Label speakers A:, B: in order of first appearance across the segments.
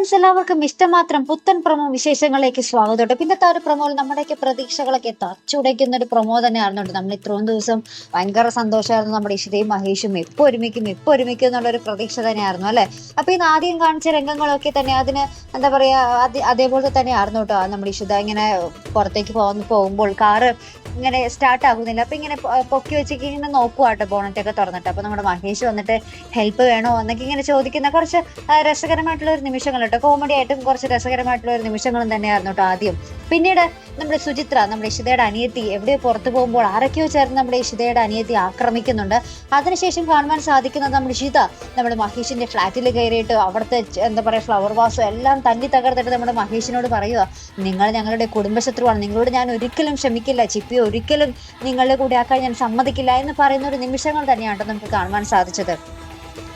A: Friends, എല്ലാവർക്കും ഇഷ്ടമാത്രം പുത്തൻ promo വിശേഷങ്ങളിലേക്ക് സ്വാഗതം. പിന്നത്തെ ഒരു പ്രൊമോയിൽ നമ്മുടെയൊക്കെ പ്രതീക്ഷകളൊക്കെ തച്ചുടയ്ക്കുന്ന ഒരു പ്രൊമോ തന്നെയായിരുന്നു. നമ്മൾ ഇത്രയും ദിവസം ഭയങ്കര സന്തോഷമായിരുന്നു. നമ്മുടെ ഇഷിതയും മഹേഷും എപ്പോ ഒരുമിക്കും എന്നുള്ള ഒരു പ്രതീക്ഷ തന്നെയായിരുന്നു അല്ലെ. അപ്പൊ ഇന്ന് ആദ്യം കാണിച്ച രംഗങ്ങളൊക്കെ തന്നെ അതിന് എന്താ പറയാ, അതേപോലെ തന്നെയായിരുന്നു കേട്ടോ. നമ്മുടെ ഇഷിത ഇങ്ങനെ പുറത്തേക്ക് പോകുമ്പോൾ കാറ് ഇങ്ങനെ സ്റ്റാർട്ട് ആകുന്നില്ല. അപ്പൊ ഇങ്ങനെ പൊക്കി വെച്ചിട്ട് ഇങ്ങനെ നോക്കുവാട്ടോ, ബോണറ്റൊക്കെ തുറന്നിട്ട്. അപ്പൊ നമ്മുടെ മഹേഷ് വന്നിട്ട് ഹെൽപ്പ് വേണോ എന്നൊക്കെ ഇങ്ങനെ ചോദിക്കുന്ന കുറച്ച് രസകരമായിട്ടുള്ള ഒരു നിമിഷങ്ങൾ കേട്ടോ. കോമഡി ആയിട്ടും കുറച്ച് രസകരമായിട്ടുള്ള ഒരു നിമിഷങ്ങളും തന്നെയായിരുന്നു കേട്ടോ ആദ്യം. പിന്നീട് നമ്മുടെ സുചിത്ര, നമ്മുടെ ഇഷിതയുടെ അനിയത്തി, എവിടെയോ പുറത്തു പോകുമ്പോൾ ആരൊക്കെയോ ചേർന്ന് നമ്മുടെ ഇഷിതയുടെ അനിയത്തി ആക്രമിക്കുന്നുണ്ട്. അതിനുശേഷം കാണുവാൻ സാധിക്കുന്നത് നമ്മുടെ ഇഷിത നമ്മുടെ മഹേഷിന്റെ ഫ്ലാറ്റിൽ കയറിയിട്ട് അവിടുത്തെ എന്താ പറയാ ഫ്ലവർ വാസും എല്ലാം തല്ലി തകർത്തിട്ട് നമ്മുടെ മഹേഷിനോട് പറയുക, നിങ്ങൾ ഞങ്ങളുടെ കുടുംബശത്രുവാണ്, നിങ്ങളോട് ഞാൻ ഒരിക്കലും ക്ഷമിക്കില്ല, ചിപ്പി ഒരിക്കലും നിങ്ങളുടെ കൂടെ ആക്കാൻ ഞാൻ സമ്മതിക്കില്ല എന്ന് പറയുന്ന ഒരു നിമിഷങ്ങൾ തന്നെയാണ് നമുക്ക് കാണുവാൻ സാധിച്ചത്.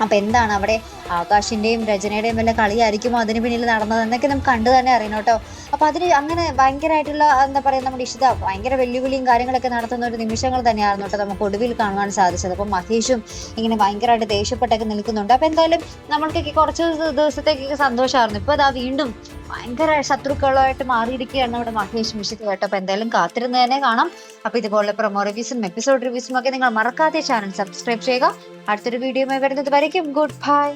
A: അപ്പൊ എന്താണ് അവിടെ ആകാശിന്റെയും രചനയുടെയും വല്ല കളിയായിരിക്കുമോ അതിന് പിന്നിൽ നടന്നത് എന്നൊക്കെ നമുക്ക് കണ്ടു തന്നെ അറിയണം കേട്ടോ. അപ്പൊ അതിന് അങ്ങനെ ഭയങ്കരമായിട്ടുള്ള എന്താ പറയാ, നമ്മുടെ ഇഷിത ഭയങ്കര വെല്ലുവിളിയും കാര്യങ്ങളൊക്കെ നടത്തുന്ന ഒരു നിമിഷങ്ങൾ തന്നെയായിരുന്നു കേട്ടോ നമുക്ക് ഒടുവിൽ കാണുവാൻ സാധിച്ചത്. അപ്പൊ മഹേഷും ഇങ്ങനെ ഭയങ്കരമായിട്ട് ദേഷ്യപ്പെട്ടൊക്കെ നിൽക്കുന്നുണ്ട്. അപ്പൊ എന്തായാലും നമ്മൾക്കൊക്കെ കുറച്ച് ദിവസത്തേക്കൊക്കെ സന്തോഷമായിരുന്നു. ഇപ്പൊ അതാ വീണ്ടും ഭയങ്കര ശത്രുക്കളായിട്ട് മാറിയിരിക്കുകയാണ് നമ്മുടെ മഹേഷ് ഇഷിത കേട്ടോ. അപ്പൊ എന്തായാലും കാത്തിരുന്ന് തന്നെ കാണാം. അപ്പൊ ഇതുപോലെ പ്രൊമോ റിവ്യൂസും എപ്പിസോഡ് റിവ്യൂസും ഒക്കെ നിങ്ങൾ മറക്കാതെ ചാനൽ സബ്സ്ക്രൈബ് ചെയ്യുക. അടുത്തൊരു വീഡിയോയുമായി വരുന്നത് വരയ്ക്കും ഗുഡ് ബൈ.